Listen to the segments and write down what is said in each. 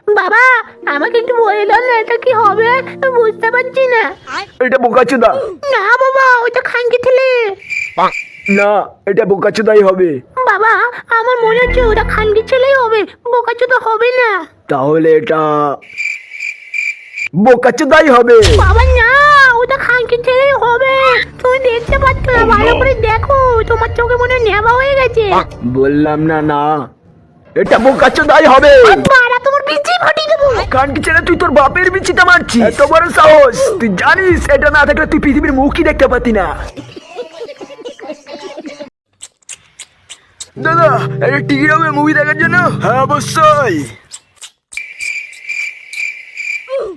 বাবা আমাকে একটু বলে দাও না, এটা কি হবে? বুঝতে পারছি না। এটা বোকাচোদা। না বাবা, ওইটা খানকি ছেলে। না, এটা বোকাচোদাই হবে। বাবা আমার মনে হচ্ছে ওটা খানকি ছেলেই হবে, বোকাচোদা হবে না। তাহলে এটা বোকাচোদাই হবে। বাবা না, ওটা খানকি ছেলেই হবে। তুমি দেখতে পাচ্ছ না, ভালো করে দেখো, তোমার চোখে মনে হয় নেবা হয়ে গেছে। বললাম না, না এটা বোকাচোদাই হবে। বাড়া তোমার বিচি ফাটিয়ে দেবো। কানকি ছেলে, তুই তোর বাপের বিচিটা মারছিস? এত বড় সাহস! তুই জানিস এটা না থাকলে তুই পৃথিবীর মুখই দেখতে পাতি না। দাদা, একটা টিকিট হবে মুভি দেখার জন্য? হ্যাঁ অবশ্যই।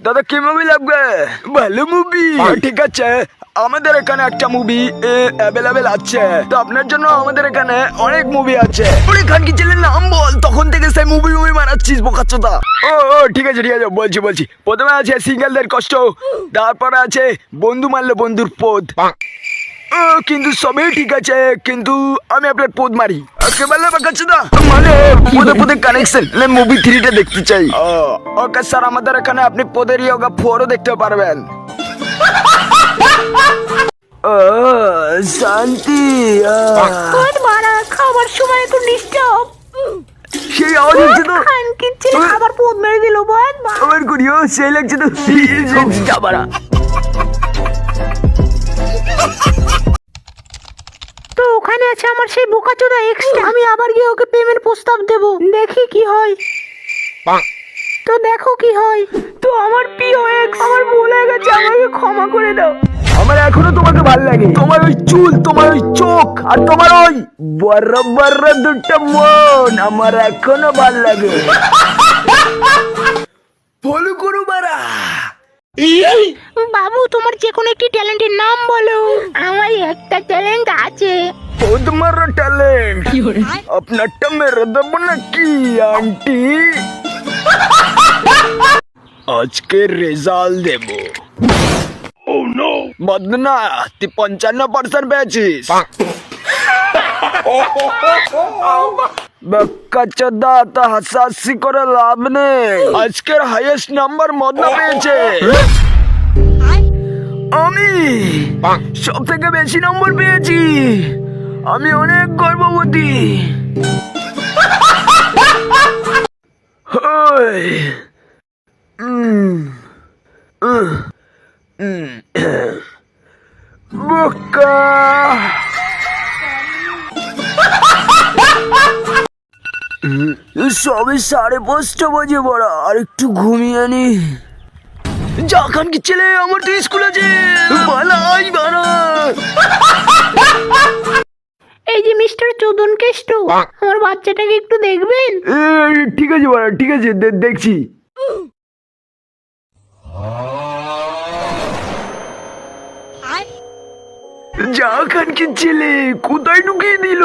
দাদা কি মুভি লাগবে? ভালো মুভি। ঠিক আছে, আমাদের এখানে একটা মুভি অ্যাভেলেবেল আছে, তো আপনার জন্য আমাদের এখানে অনেক মুভি আছে। ওরে খানকি ছেলের নাম বল, তখন থেকে সেই মুভি বানাচ্ছিস বোকাচ্চোদা। ও ঠিক আছে ঠিক আছে, বলছি। প্রথমে আছে সিঙ্গেলদের কষ্ট, তারপরে আছে বন্ধু মারলে বন্ধুর পদ। কিন্তু সবই ঠিক আছে, কিন্তু আমি আপনার পদ মারি। কে বললে বোকাচ্চোদা? মানে পদে কানেকশন মুভি 3টা দেখতে চাই। ওকে স্যার, আমাদের এখানে আপনি পদের ইয়োগা 4ও দেখতে পারবেন। শান্তি। বাড়া খাবার সময় একটু ডিস্টার্ব। সেই আওয়াজ হচ্ছে তো। খানকি ছেলে আবার পোদ মেরে দিল। বল আমার করিও সেই লাগছে তো। যাবারা তো ওখানে আছে আমার সেই বোকাচোদা এক্সট্রা। আমি আবার গিয়ে ওকে পেমেন্ট প্রস্তাব দেব, দেখি কি হয়। তো দেখো কি হয়। তো আমার প্রিয় এক্স আমার ভুল হয়ে গেছে, আমাকে ক্ষমা করে দাও। আমার এখনো তোমাকে ভাল লাগে, তোমার ওই চুল, তোমার ওই চোখ, আর তোমার ওই বড় বড় দুটো মন আমার এখনো ভাল লাগে। ফলো করো বারা। বাবু তোমার যে কোনো একটি ট্যালেন্টের নাম বলো। আমার একটা ট্যালেন্ট আছে। তোমার ট্যালেন্ট আপনারটা মেরে দেবো নাকি আন্টি? আজকে রেজাল্ট দেব। বদনা, তুই 55% পেয়েছিস। বাক্কাচোদা, তো হাসাহাসি করে লাভ নেই। আজকের হাইয়েস্ট নাম্বার মদনা পেয়েছে। আমি সব থেকে বেশি নম্বর পেয়েছি। আমি অনেক গর্ববতী। বোকা। সবে 5:30 বাজে বড়া, আর একটু ঘুমিয়ে নি। যা খানকি ছেলে, আমার তো স্কুল আছে। বালাই বানা। এই যে মিস্টার চোদন কেষ্ট, আমার বাচ্চাটাকে একটু দেখবেন? ঠিক আছে বড়া, ঠিক আছে, দেখছি। যা খানকি ছেলে, কোথায় ঢুকিয়ে দিল?